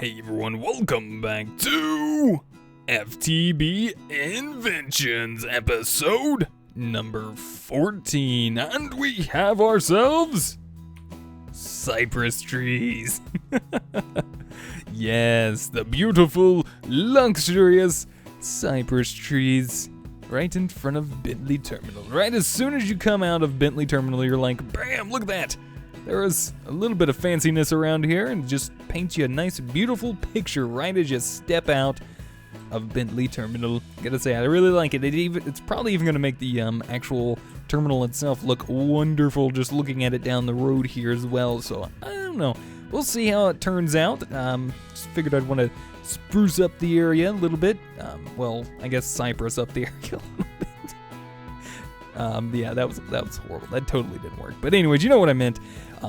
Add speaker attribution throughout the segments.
Speaker 1: Hey everyone, welcome back to FTB Inventions episode number 14, and we have ourselves cypress trees. Yes, the beautiful, luxurious cypress trees right in front of Bentley Terminal. Right as soon as you come out of Bentley Terminal, you're like, bam, look at that. There is a little bit of fanciness around here and just paints you a nice, beautiful picture right as you step out of Bentley Terminal. Gotta say, I really like it. It's probably even going to make the actual terminal itself look wonderful just looking at it down the road here as well. So, I don't know. We'll see how it turns out. Just figured I'd want to spruce up the area a little bit. Well, I guess cypress up the area a little bit. Yeah, that was horrible. That totally didn't work. But anyways, you know what I meant.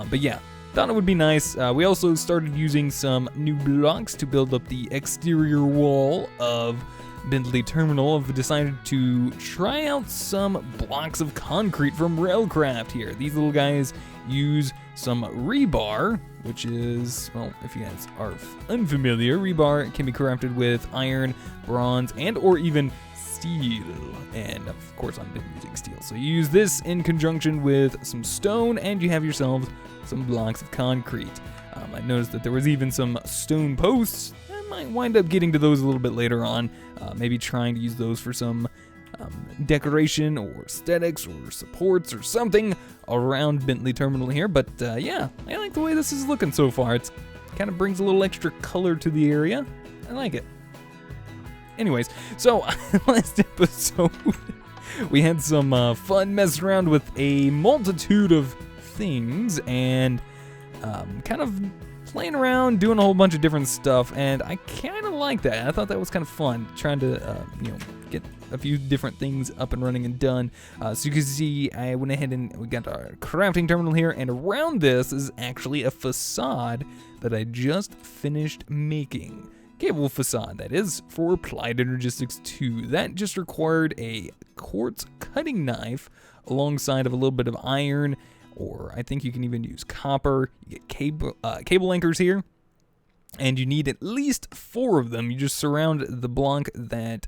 Speaker 1: But yeah, thought it would be nice. We also started using some new blocks to build up the exterior wall of Bentley Terminal. I've decided to try out some blocks of concrete from Railcraft here. These little guys use some rebar, which is, well, if you guys are unfamiliar, rebar can be crafted with iron, bronze, and or even steel, and of course I've been using steel. So you use this in conjunction with some stone and you have yourselves some blocks of concrete. I noticed that there was even some stone posts. I might wind up getting to those a little bit later on, maybe trying to use those for some decoration or aesthetics or supports or something around Bentley Terminal here. But yeah, I like the way this is looking so far. It's kind of brings a little extra color to the area. I like it. Anyways, so last episode, we had some fun messing around with a multitude of things and kind of playing around, doing a whole bunch of different stuff, and I kind of like that. I thought that was kind of fun, trying to, get a few different things up and running and done. So you can see, I went ahead and we got our crafting terminal here, and around this is actually a facade that I just finished making. Cable facade, that is, for Applied Energistics 2. That just required a quartz cutting knife alongside of a little bit of iron, or I think you can even use copper. You get cable anchors here, and you need at least 4 of them. You just surround the block that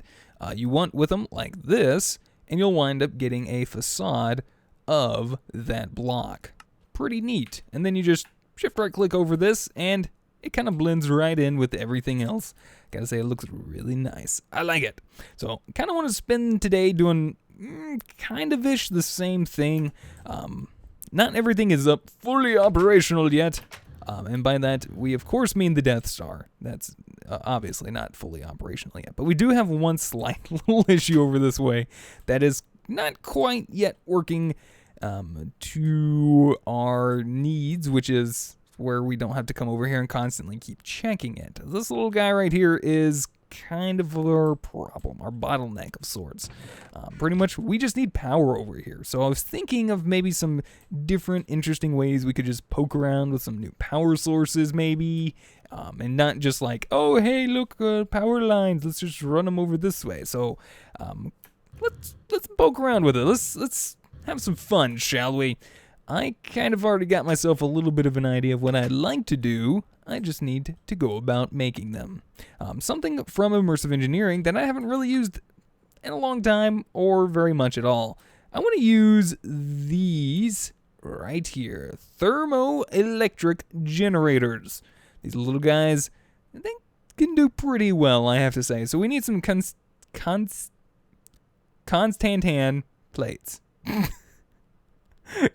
Speaker 1: you want with them like this, and you'll wind up getting a facade of that block. Pretty neat. And then you just shift right click over this, and it kind of blends right in with everything else. Gotta say, it looks really nice. I like it. So, kind of want to spend today doing kind of-ish the same thing. Not everything is up fully operational yet. And by that, we of course mean the Death Star. That's obviously not fully operational yet. But we do have one slight little issue over this way that is not quite yet working to our needs, which is where we don't have to come over here and constantly keep checking it. This little guy right here is kind of our problem, our bottleneck of sorts. Pretty much, we just need power over here. So I was thinking of maybe some different interesting ways we could just poke around with some new power sources maybe, and not just like, oh, hey, look, power lines, let's just run them over this way. So let's poke around with it. Let's have some fun, shall we? I kind of already got myself a little bit of an idea of what I'd like to do. I just need to go about making them. Something from immersive engineering that I haven't really used in a long time or very much at all. I want to use these right here. Thermoelectric generators. These little guys, they can do pretty well, I have to say. So we need some Constantan plates.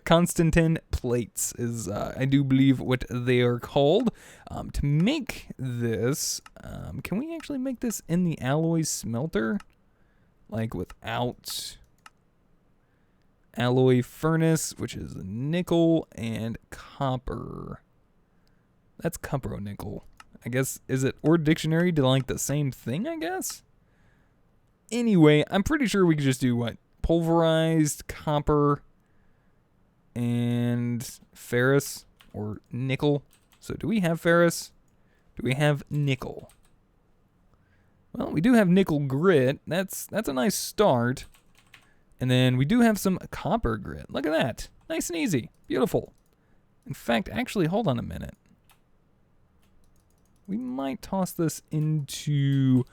Speaker 1: Constantan plates is, I do believe, what they are called. To make this, can we actually make this in the alloy smelter? Like without alloy furnace, which is nickel and copper. That's copper-nickel. I guess, is it or dictionary to like the same thing, I guess? Anyway, I'm pretty sure we could just do what? Pulverized copper and ferrous or nickel. So do we have ferrous? Do we have nickel? Well, we do have nickel grit. That's a nice start. And then we do have some copper grit. Look at that. Nice and easy. Beautiful. In fact, actually, hold on a minute. we might toss this into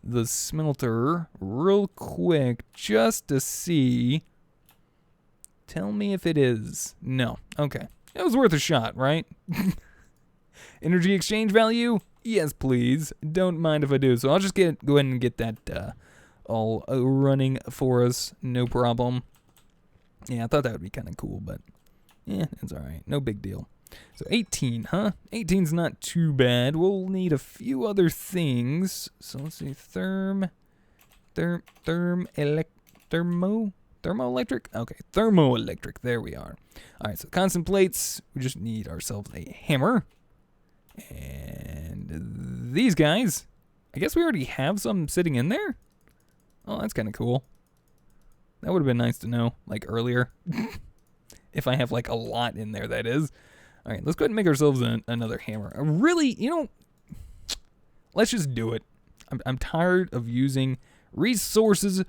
Speaker 1: the smelter real quick just to see. Tell me if it is. No. Okay. It was worth a shot, right? Energy exchange value? Yes, please. Don't mind if I do. So I'll just go ahead and get that all running for us. No problem. Yeah, I thought that would be kind of cool, but yeah, it's all right. No big deal. So 18, huh? 18's not too bad. We'll need a few other things. So let's see. Thermoelectric? Okay, thermoelectric. There we are. All right, so constant plates. We just need ourselves a hammer. And these guys, I guess we already have some sitting in there. Oh, that's kind of cool. That would have been nice to know, like, earlier. If I have, like, a lot in there, that is. All right, let's go ahead and make ourselves another hammer. Really, let's just do it. I'm tired of using resources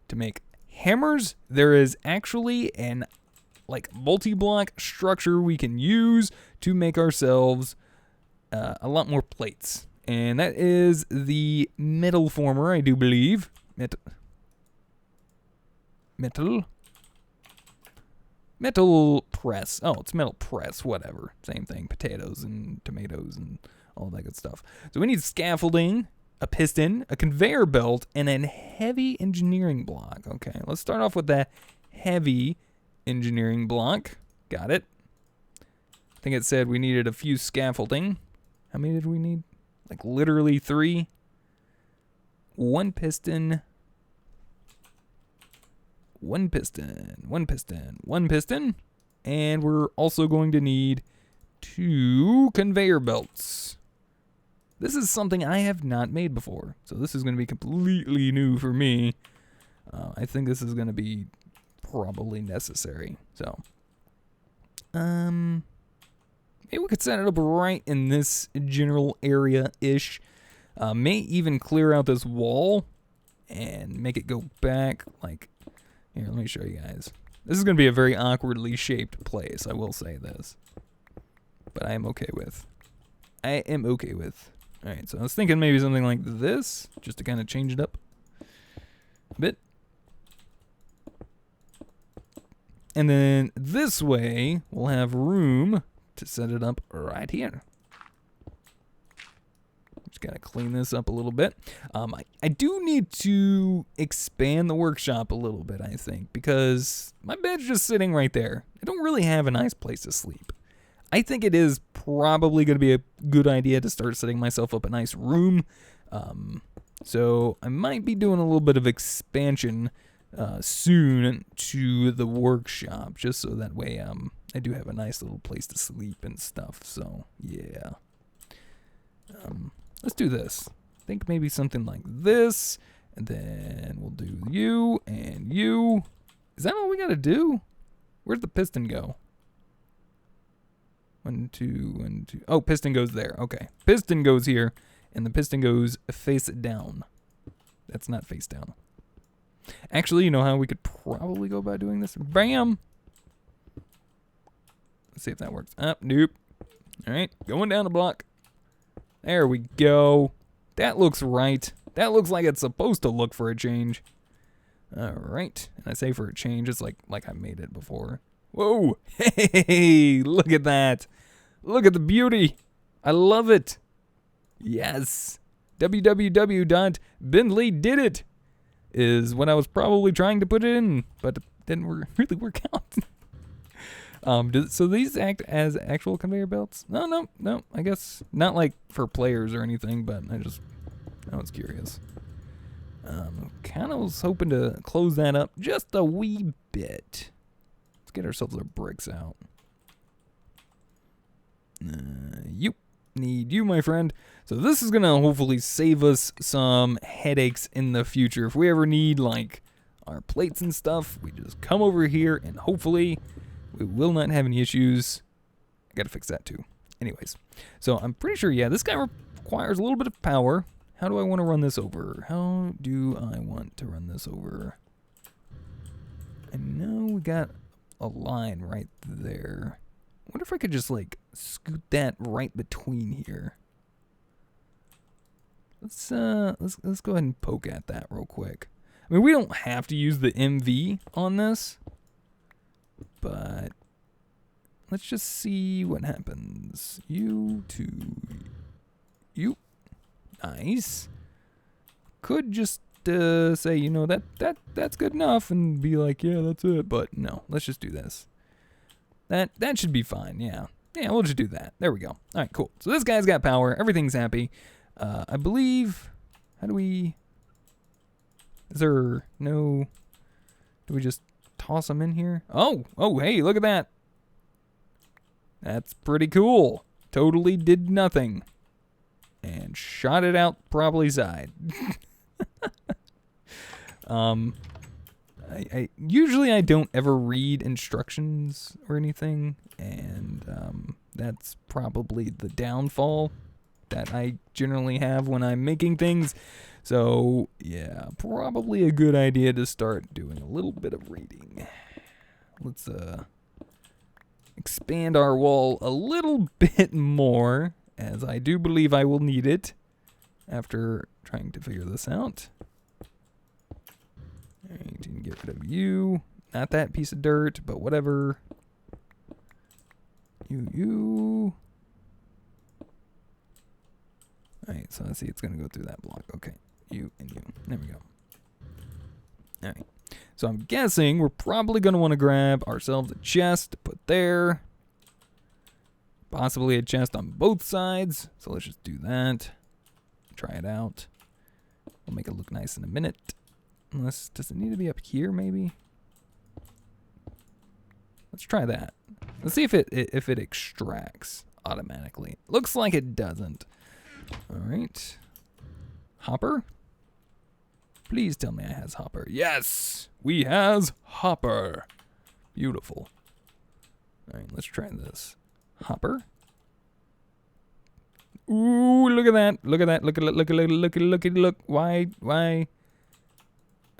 Speaker 1: to make hammers. There is actually an, like, multi-block structure we can use to make ourselves a lot more plates. And that is the metal former, I do believe. Metal press. Oh, it's metal press, whatever. Same thing. Potatoes and tomatoes and all that good stuff. So we need scaffolding, a piston, a conveyor belt, and a heavy engineering block. Okay, let's start off with that heavy engineering block. Got it. I think it said we needed a few scaffolding. How many did we need? Like literally 3. 1 piston. 1 piston, 1 piston, 1 piston, and we're also going to need 2 conveyor belts. This is something I have not made before, so this is going to be completely new for me. I think this is going to be probably necessary. So, maybe we could set it up right in this general area-ish. May even clear out this wall and make it go back like. Here, let me show you guys. This is going to be a very awkwardly shaped place, I will say this. But I am okay with. Alright, so I was thinking maybe something like this, just to kind of change it up a bit. And then this way, we'll have room to set it up right here. Just gotta clean this up a little bit. I do need to expand the workshop a little bit, I think, because my bed's just sitting right there. I don't really have a nice place to sleep. I think it is probably going to be a good idea to start setting myself up a nice room. So I might be doing a little bit of expansion soon to the workshop, just so that way I do have a nice little place to sleep and stuff. So yeah. Let's do this. I think maybe something like this, and then we'll do you and you. Is that all we gotta do? Where'd the piston go? 1, 2, 1, 2. Oh, piston goes there. Okay. Piston goes here, and the piston goes face down. That's not face down. Actually, you know how we could probably go about doing this? Bam! Let's see if that works. Nope. All right, going down the block. There we go. That looks right. That looks like it's supposed to look for a change. All right. And I say for a change, it's like I made it before. Whoa. Hey, look at that. Look at the beauty. I love it. Yes. www.bindley-did-it is what I was probably trying to put in, but it didn't really work out. So these act as actual conveyor belts? No. I guess not like for players or anything, but I was curious. Kind of was hoping to close that up just a wee bit. Let's get ourselves our bricks out. You need you, my friend. So this is gonna hopefully save us some headaches in the future. If we ever need like our plates and stuff, we just come over here and hopefully we will not have any issues. I gotta fix that too. Anyways, so I'm pretty sure, yeah, this guy requires a little bit of power. How do I want to run this over? How do I want to run this over? I know we got a line right there. I wonder if I could just like scoot that right between here. let's go ahead and poke at that real quick. I mean, we don't have to use the MV on this, but let's just see what happens. You to you. Nice. Could just say, you know, that's good enough and be like, yeah, that's it. But no, let's just do this. That should be fine. Yeah. Yeah, we'll just do that. There we go. All right, cool. So this guy's got power. Everything's happy. I believe, how do we, is there no, do we just toss them in here? Oh, hey, look at that. That's pretty cool. Totally did nothing. And shot it out probably side. I usually I don't ever read instructions or anything, and that's probably the downfall that I generally have when I'm making things. So yeah, probably a good idea to start doing a little bit of reading. Let's expand our wall a little bit more, as I do believe I will need it after trying to figure this out. Alright, you can get rid of you. Not that piece of dirt, but whatever. You. Alright, so let's see, it's going to go through that block. Okay, you and you. There we go. Alright, so I'm guessing we're probably going to want to grab ourselves a chest to put there. Possibly a chest on both sides. So let's just do that. Try it out. We'll make it look nice in a minute. Unless, does it need to be up here maybe? Let's try that. Let's see if it extracts automatically. Looks like it doesn't. All right. Hopper? Please tell me I has hopper. Yes! We has hopper. Beautiful. All right, let's try this. Hopper. Ooh, look at that. Look at that. Look. Why?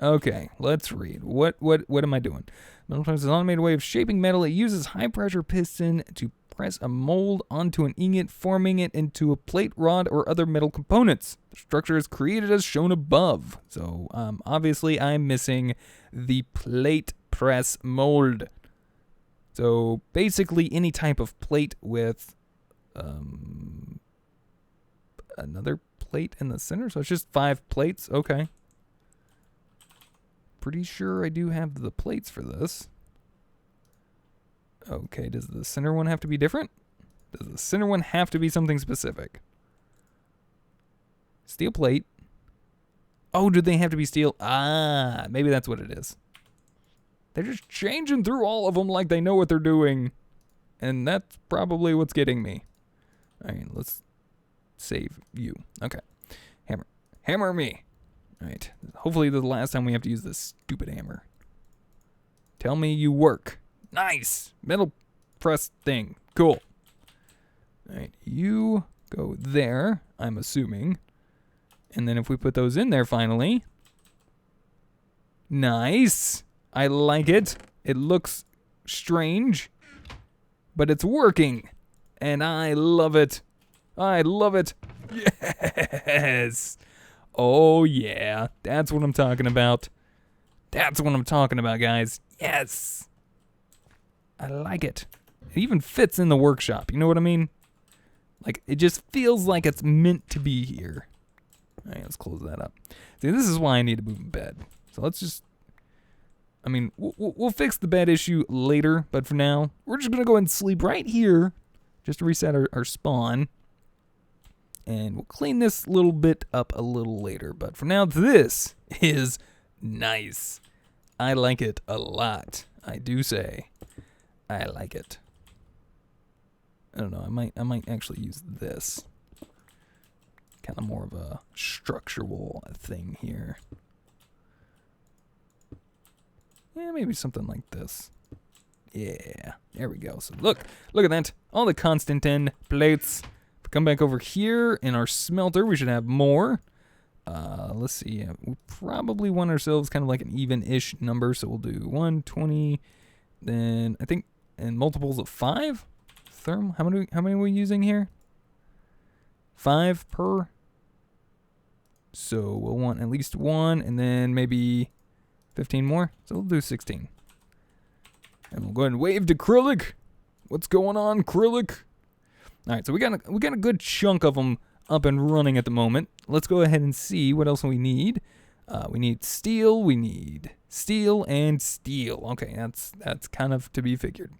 Speaker 1: Okay, let's read. What am I doing? Metal press is an automated way of shaping metal. It uses high pressure piston to press a mold onto an ingot, forming it into a plate, rod, or other metal components. The structure is created as shown above. So, obviously I'm missing the plate press mold. So, basically any type of plate with another plate in the center. So it's just 5 plates. Okay. Pretty sure I do have the plates for this. Okay, does the center one have to be different? Does the center one have to be something specific? Steel plate. Oh, do they have to be steel? Ah, maybe that's what it is. They're just changing through all of them like they know what they're doing. And that's probably what's getting me. All right, let's save you. Okay. Hammer. Hammer me. All right. Hopefully this is the last time we have to use this stupid hammer. Tell me you work. Nice. Metal press thing. Cool. All right. You go there, I'm assuming. And then if we put those in there finally. Nice. I like it. It looks strange, but it's working. And I love it. I love it. Yes. Oh, yeah. That's what I'm talking about. That's what I'm talking about, guys. Yes. I like it. It even fits in the workshop. You know what I mean? Like, it just feels like it's meant to be here. All right, let's close that up. See, this is why I need to move in bed. So let's just... I mean, we'll fix the bed issue later, but for now, we're just going to go ahead and sleep right here just to reset our spawn. And we'll clean this little bit up a little later. But for now, this is nice. I like it a lot. I do say I like it. I don't know. I might actually use this. Kind of more of a structural thing here. Yeah, maybe something like this. Yeah, there we go. So look at that. All the constant end plates. Come back over here in our smelter. We should have more. Let's see. We probably want ourselves kind of like an even-ish number. So we'll do 120. Then I think in multiples of 5. How many are we using here? 5 per. So we'll want at least 1 and then maybe 15 more. So we'll do 16. And we'll go ahead and wave to Acrylic. What's going on, Acrylic? All right, so we got a good chunk of them up and running at the moment. Let's go ahead and see what else we need. We need steel. We need steel and steel. Okay, that's kind of to be figured.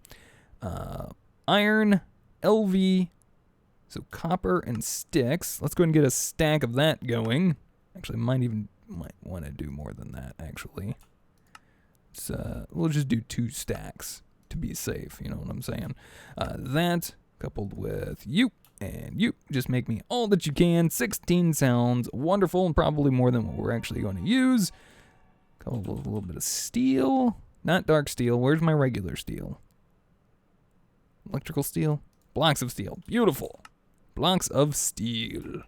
Speaker 1: Iron, LV, so copper and sticks. Let's go ahead and get a stack of that going. Actually, might want to do more than that, actually. We'll just do 2 stacks to be safe, you know what I'm saying? That coupled with you and you just make me all that you can. 16 sounds wonderful and probably more than what we're actually going to use. Coupled with a little bit of steel. Not dark steel. Where's my regular steel? Electrical steel? Blocks of steel. Beautiful. Blocks of steel.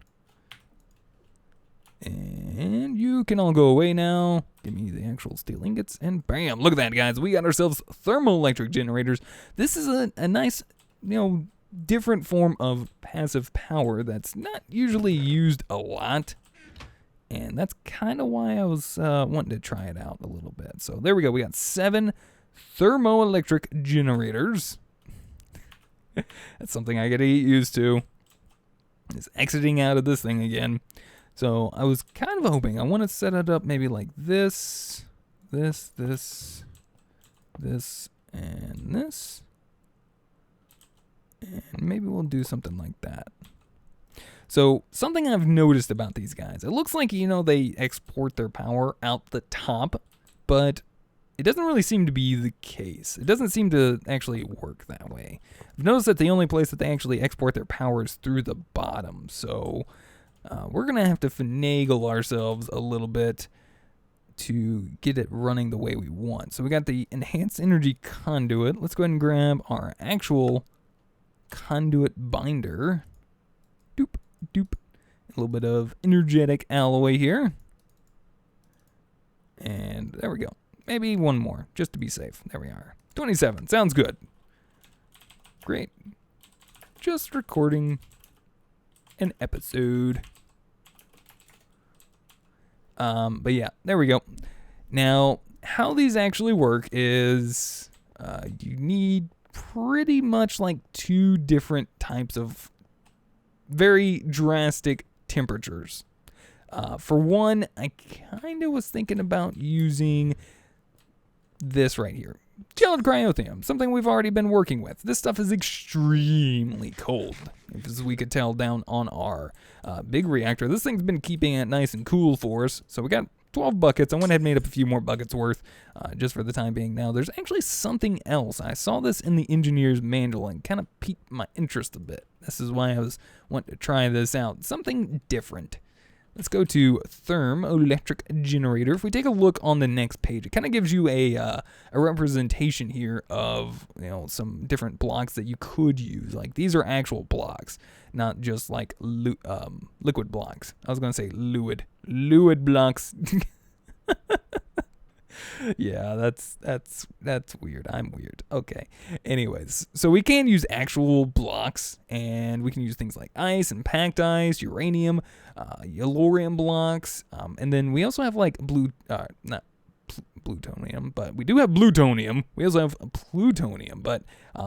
Speaker 1: And you can all go away now. Give me the actual steel ingots, and bam! Look at that, guys. We got ourselves thermoelectric generators. This is a nice, different form of passive power that's not usually used a lot. And that's kind of why I was wanting to try it out a little bit. So there we go. We got 7 thermoelectric generators. That's something I gotta get used to. Is exiting out of this thing again. So I was kind of hoping, I want to set it up maybe like this, this, and this. And maybe we'll do something like that. So something I've noticed about these guys, it looks like, they export their power out the top, but it doesn't really seem to be the case. It doesn't seem to actually work that way. I've noticed that the only place that they actually export their power is through the bottom, so we're going to have to finagle ourselves a little bit to get it running the way we want. So we got the enhanced energy conduit. Let's go ahead and grab our actual conduit binder. Doop, doop. A little bit of energetic alloy here. And there we go. Maybe one more, just to be safe. There we are. 27. Sounds good. Great. Just recording an episode. But yeah, there we go. Now, how these actually work is you need pretty much like 2 different types of very drastic temperatures. For one, I kind of was thinking about using this right here. Gelid cryothium, something we've already been working with. This stuff is extremely cold, as we could tell down on our big reactor. This thing's been keeping it nice and cool for us. So we got 12 buckets. I went ahead and made up a few more buckets worth just for the time being. Now, there's actually something else. I saw this in the engineer's manual and kind of piqued my interest a bit. This is why I was wanting to try this out. Something different. Let's go to thermoelectric generator. If we take a look on the next page, it kind of gives you a representation here of some different blocks that you could use. Like these are actual blocks, not just like liquid blocks. I was gonna say fluid blocks. Yeah, that's weird. I'm weird. Okay. Anyways, so we can use actual blocks, and we can use things like ice and packed ice, uranium, yellorium blocks, and then we also have like not plutonium, but we do have plutonium. We also have plutonium, but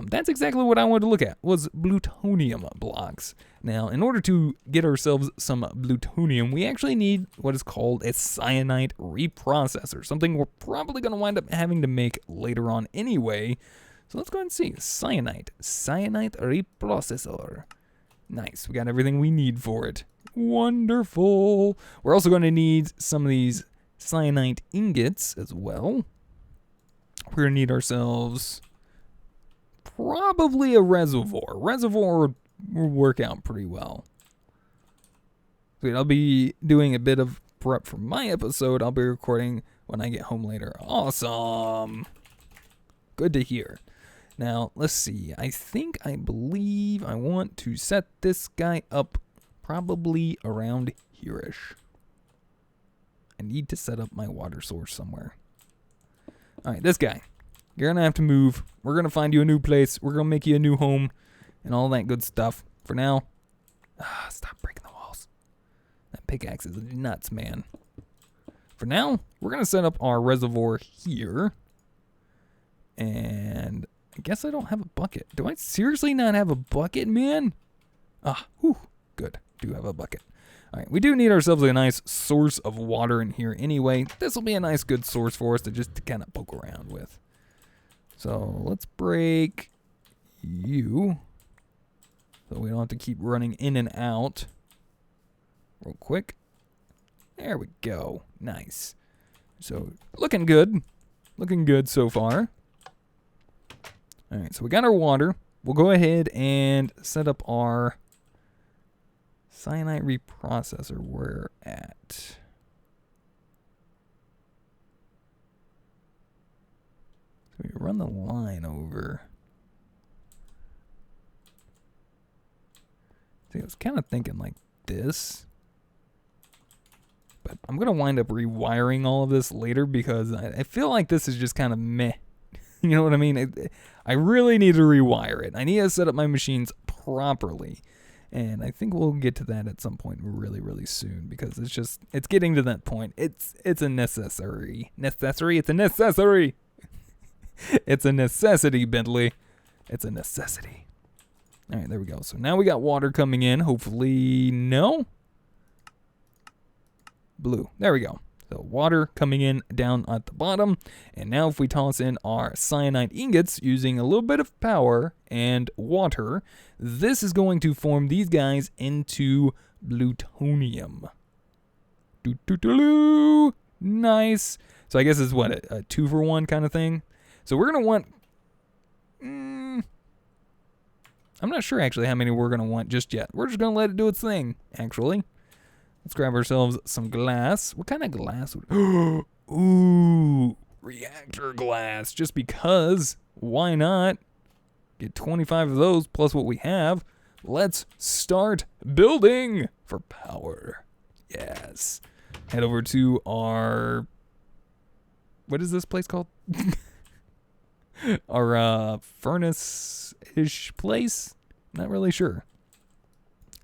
Speaker 1: that's exactly what I wanted to look at, was plutonium blocks. Now, in order to get ourselves some plutonium, we actually need what is called a cyanide reprocessor, something we're probably going to wind up having to make later on anyway. So let's go ahead and see. Cyanide reprocessor. Nice. We got everything we need for it. Wonderful. We're also going to need some of these cyanide ingots as well. We're going to need ourselves probably a reservoir. Reservoir will work out pretty well. So I'll be doing a bit of prep for my episode. I'll be recording when I get home later. Awesome. Good to hear. Now, let's see. I believe I want to set this guy up probably around here-ish. I need to set up my water source somewhere. All right, this guy. You're going to have to move. We're going to find you a new place. We're going to make you a new home and all that good stuff. For now, stop breaking the walls. That pickaxe is nuts, man. For now, we're going to set up our reservoir here. And I guess I don't have a bucket. Do I seriously not have a bucket, man? Ah, whew, good. Do have a bucket. All right, we do need ourselves a nice source of water in here anyway. This will be a nice, good source for us to just kind of poke around with. So let's break you so we don't have to keep running in and out real quick. There we go. Nice. So looking good. Looking good so far. All right, so we got our water. We'll go ahead and set up our cyanide reprocessor. We're at... So we run the line over. See, I was kind of thinking like this. But I'm going to wind up rewiring all of this later because I feel like this is just kind of meh. You know what I mean? I really need to rewire it. I need to set up my machines properly. And I think we'll get to that at some point really, really soon because it's getting to that point. It's a necessary. Necessary? It's a necessary. It's a necessity, Bentley. It's a necessity. All right, there we go. So now we got water coming in. Hopefully, no. Blue. There we go. So water coming in down at the bottom. And now if we toss in our cyanide ingots using a little bit of power and water, this is going to form these guys into plutonium. Nice. So I guess it's what, a 2-for-1 kind of thing? So we're going to want... I'm not sure actually how many we're going to want just yet. We're just going to let it do its thing, actually. Let's grab ourselves some glass. What kind of glass would... Ooh, reactor glass. Just because. Why not? Get 25 of those plus what we have. Let's start building for power. Yes. Head over to our... What is this place called? Our furnace-ish place? Not really sure.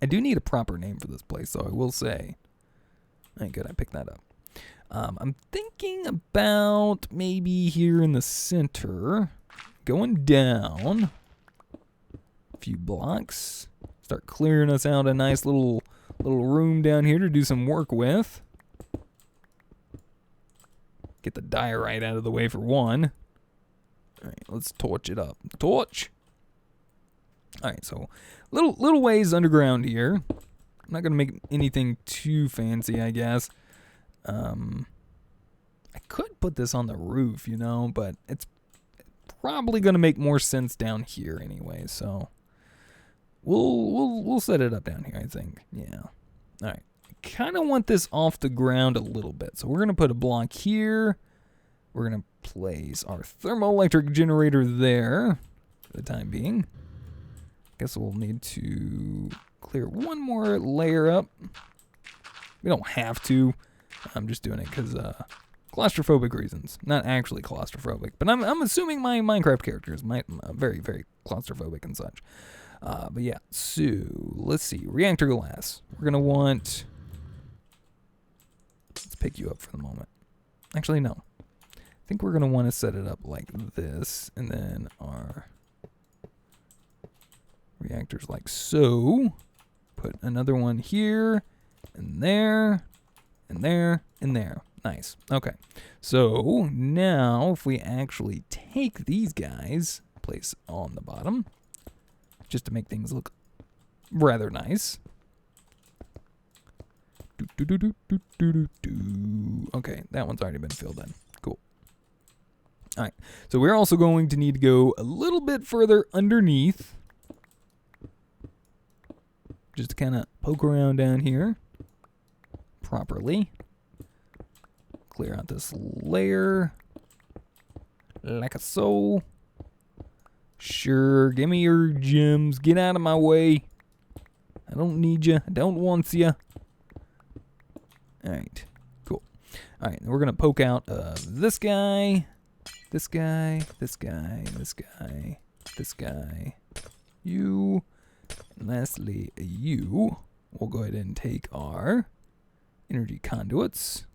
Speaker 1: I do need a proper name for this place, though, I will say. Thank good, I picked that up. I'm thinking about maybe here in the center, going down a few blocks, start clearing us out a nice little room down here to do some work with. Get the diorite out of the way for one. All right, let's torch it up. Torch! All right, so little ways underground here. I'm not going to make anything too fancy, I guess. I could put this on the roof, you know, but it's probably going to make more sense down here anyway, so we'll set it up down here, I think. Yeah. All right. Kind of want this off the ground a little bit, so we're going to put a block here. We're going to place our thermoelectric generator there for the time being. Guess we'll need to clear one more layer up. We don't have to. I'm just doing it because claustrophobic reasons. Not actually claustrophobic, but I'm assuming my Minecraft character is very, very claustrophobic and such. But yeah, so let's see. Reactor glass. We're going to want... Let's pick you up for the moment. Actually, no. I think we're going to want to set it up like this, and then our reactors like so. Put another one here, and there, and there, and there. Nice. Okay. So now if we actually take these guys, place on the bottom, just to make things look rather nice. Okay, that one's already been filled in. Cool. All right. So we're also going to need to go a little bit further underneath, just to kind of poke around down here properly. Clear out this layer like so. Sure, give me your gems. Get out of my way. I don't need you. I don't want you. All right, cool. All right, we're gonna poke out this guy, this guy, this guy, this guy, this guy, you, and lastly you. We'll go ahead and take our energy conduits.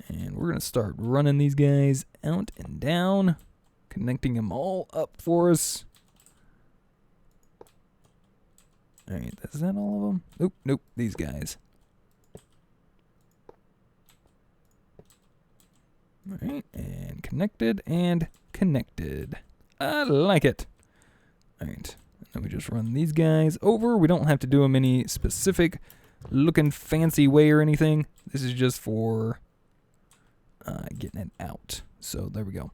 Speaker 1: And we're going to start running these guys out and down, connecting them all up for us. All right, is that all of them? Nope, nope, these guys. All right, and connected and connected. I like it. All right, and then we just run these guys over. We don't have to do them any specific looking fancy way or anything. This is just for getting it out. So there we go.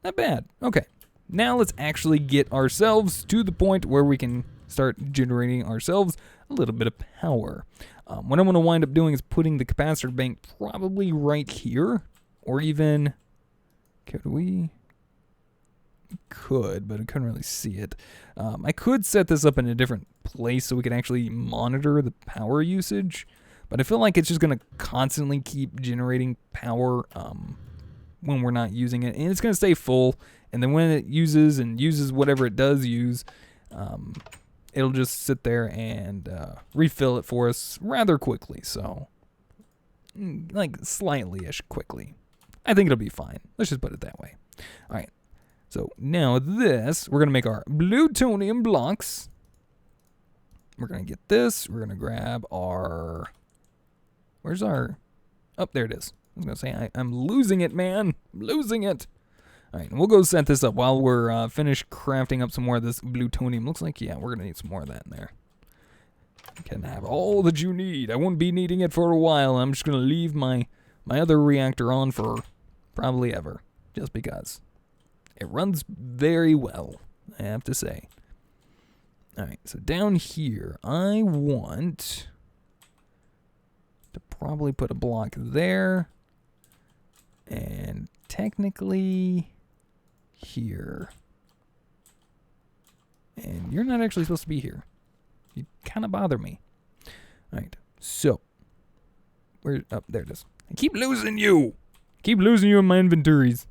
Speaker 1: Not bad. Okay, now let's actually get ourselves to the point where we can start generating ourselves a little bit of power. What I'm going to wind up doing is putting the capacitor bank probably right here, or even, could we? Could, but I couldn't really see it. I could set this up in a different place so we can actually monitor the power usage, but I feel like it's just going to constantly keep generating power when we're not using it, and it's going to stay full, and then when it uses whatever it does use, it'll just sit there and refill it for us rather quickly, so like slightly-ish quickly. I think it'll be fine. Let's just put it that way. All right. So now this, we're going to make our plutonium blocks. We're going to get this. We're going to grab our, where's our, oh, there it is. I was going to say, I'm losing it, man. I'm losing it. All right, and we'll go set this up while we're finished crafting up some more of this plutonium. Looks like, yeah, we're going to need some more of that in there. You can have all that you need. I won't be needing it for a while. I'm just going to leave my other reactor on for probably ever, just because. It runs very well, I have to say. All right, so down here, I want to probably put a block there, and technically here. And you're not actually supposed to be here. You kind of bother me. All right, so where? Oh, there it is. I keep losing you. Keep losing you in my inventories.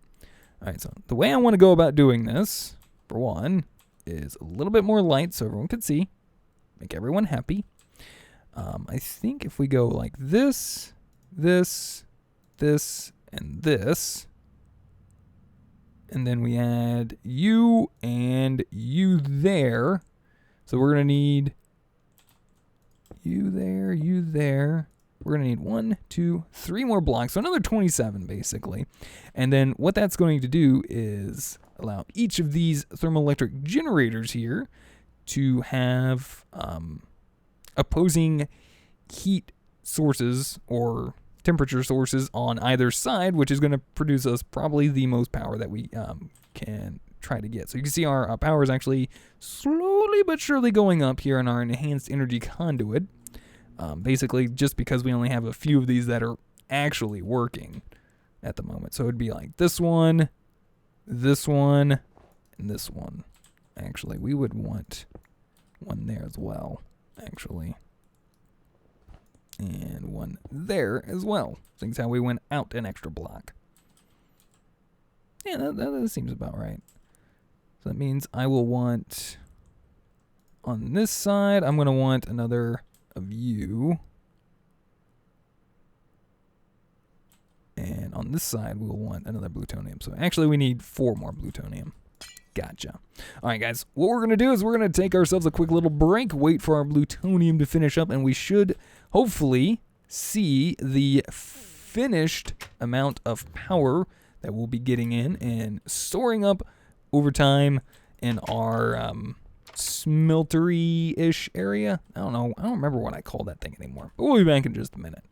Speaker 1: All right, so the way I want to go about doing this, for one, is a little bit more light so everyone can see. Make everyone happy. I think if we go like this, this, this, and this, and then we add you and you there. So we're going to need you there, you there. We're going to need 1, 2, 3 more blocks, so another 27 basically. And then what that's going to do is allow each of these thermoelectric generators here to have opposing heat sources or temperature sources on either side, which is going to produce us probably the most power that we can try to get. So you can see our power is actually slowly but surely going up here in our enhanced energy conduit. Basically, just because we only have a few of these that are actually working at the moment. So it'd be like this one, and this one. Actually, we would want one there as well, actually. And one there as well. Seeing how we went out an extra block. Yeah, that seems about right. So that means I will want, on this side, I'm going to want another of you. And on this side, we'll want another plutonium. So actually, we need 4 more plutonium. Gotcha. All right, guys. What we're going to do is we're going to take ourselves a quick little break, wait for our plutonium to finish up, and we should hopefully see the finished amount of power that we'll be getting in and storing up over time in our smeltery-ish area. I don't know. I don't remember what I call that thing anymore. But we'll be back in just a minute.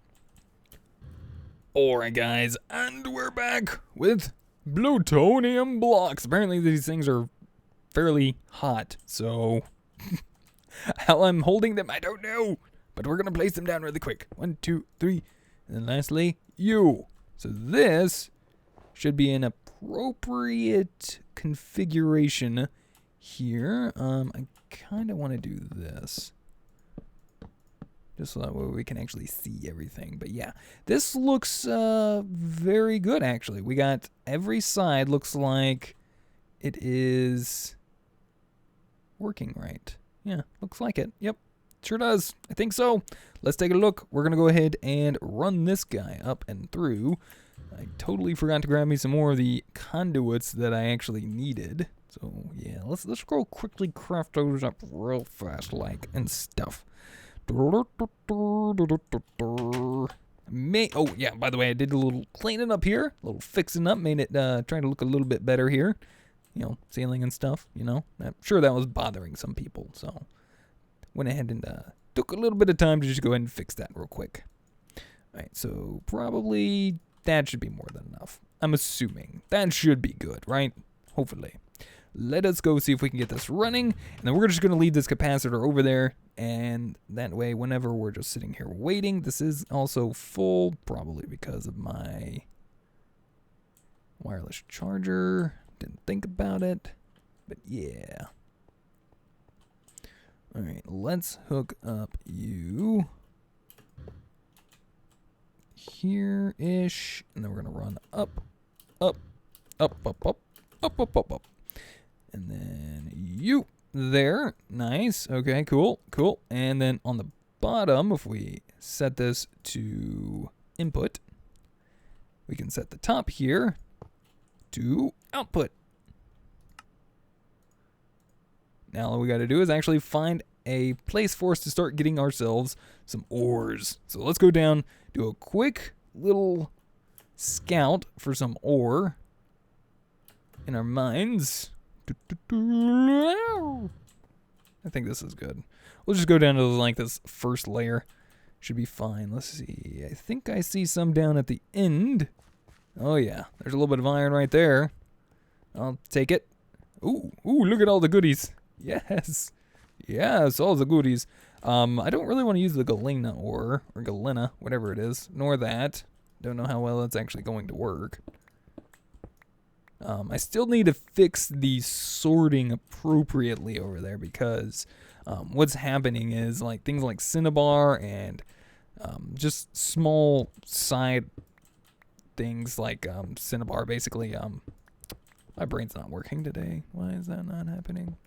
Speaker 1: Alright, guys. And we're back with plutonium blocks. Apparently these things are fairly hot. So how I'm holding them, I don't know. But we're going to place them down really quick. 1, 2, 3. And then lastly, you. So this should be an appropriate configuration here. I kind of want to do this, just so that way we can actually see everything. But yeah, this looks very good, actually. We got every side looks like it is working right. Yeah, looks like it. Yep. Sure does. I think so. Let's take a look. We're going to go ahead and run this guy up and through. I totally forgot to grab me some more of the conduits that I actually needed. So, yeah, let's go quickly craft those up real fast, like, and stuff. Oh, yeah, by the way, I did a little cleaning up here, a little fixing up, made it, trying to look a little bit better here. You know, ceiling and stuff, you know. I'm sure that was bothering some people, so went ahead and took a little bit of time to just go ahead and fix that real quick. All right, so probably that should be more than enough. I'm assuming that should be good, right? Hopefully. Let us go see if we can get this running, and then we're just going to leave this capacitor over there, and that way whenever we're just sitting here waiting, this is also full, probably because of my wireless charger. Didn't think about it, but yeah. All right, let's hook up you here-ish, and then we're going to run up, up, up, up, up, up, up, up, up. And then you there. Nice. Okay, cool, cool. And then on the bottom, if we set this to input, we can set the top here to output. Now all we got to do is actually find a place for us to start getting ourselves some ores. So let's go down, do a quick little scout for some ore in our mines. I think this is good. We'll just go down to like this first layer. Should be fine. Let's see. I think I see some down at the end. Oh yeah, there's a little bit of iron right there. I'll take it. Ooh, look at all the goodies. Yes. Yes, all the goodies. I don't really want to use the galena ore, or galena, whatever it is, nor that. Don't know how well that's actually going to work. I still need to fix the sorting appropriately over there because what's happening is like things like cinnabar and just small side things like cinnabar basically. My brain's not working today. Why is that not happening?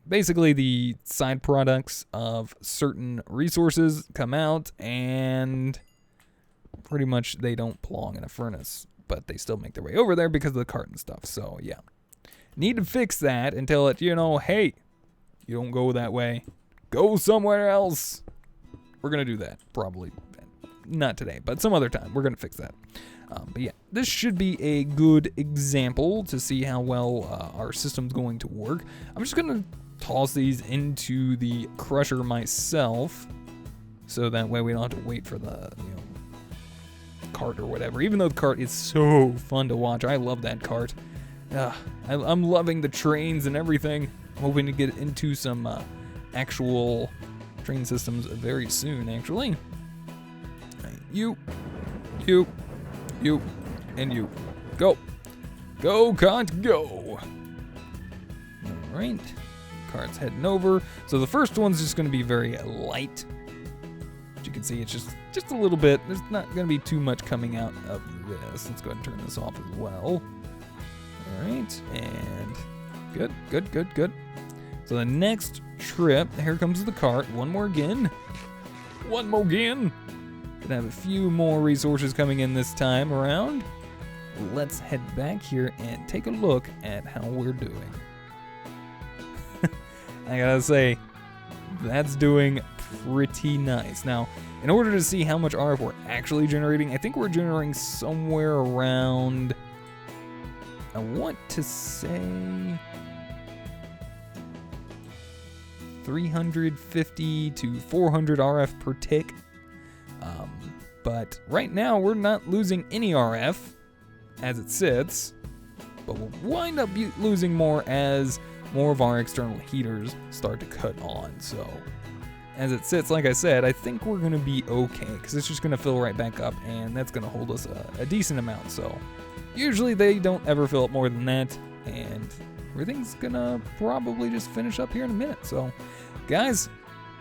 Speaker 1: Basically the side products of certain resources come out and pretty much they don't belong in a furnace, but they still make their way over there because of the cart and stuff. So yeah, need to fix that and tell it, you know, hey, you don't go that way, go somewhere else. We're gonna do that probably not today, but some other time we're gonna fix that. But yeah, this should be a good example to see how well our system's going to work. I'm just gonna toss these into the crusher myself, so that way we don't have to wait for the cart or whatever. Even though the cart is so fun to watch, I love that cart. I'm loving the trains and everything. I'm hoping to get into some actual train systems very soon, actually. Right, you, and you. Go. Go, cart, go. Alright. Cart's heading over. So the first one's just going to be very light. As you can see, it's just a little bit. There's not going to be too much coming out of this. Let's go ahead and turn this off as well. Alright. And good. So the next trip, here comes the cart. One more again. Gonna have a few more resources coming in this time around. Let's head back here and take a look at how we're doing. I gotta say, that's doing pretty nice. Now, in order to see how much RF we're actually generating, I think we're generating somewhere around, I want to say 350 to 400 RF per tick. But right now we're not losing any RF as it sits, but we'll wind up losing more as more of our external heaters start to cut on. So as it sits, like I said, I think we're going to be okay because it's just going to fill right back up, and that's going to hold us a decent amount. So usually they don't ever fill up more than that, and everything's going to probably just finish up here in a minute. So guys,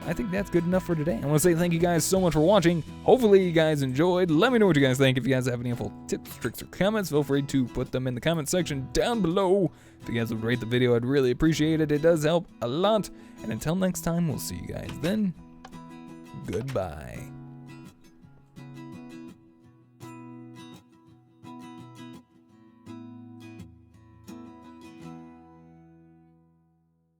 Speaker 1: I think that's good enough for today. I want to say thank you guys so much for watching. Hopefully you guys enjoyed. Let me know what you guys think. If you guys have any helpful tips, tricks, or comments, feel free to put them in the comment section down below. If you guys would rate the video, I'd really appreciate it. It does help a lot. And until next time, we'll see you guys then. Goodbye.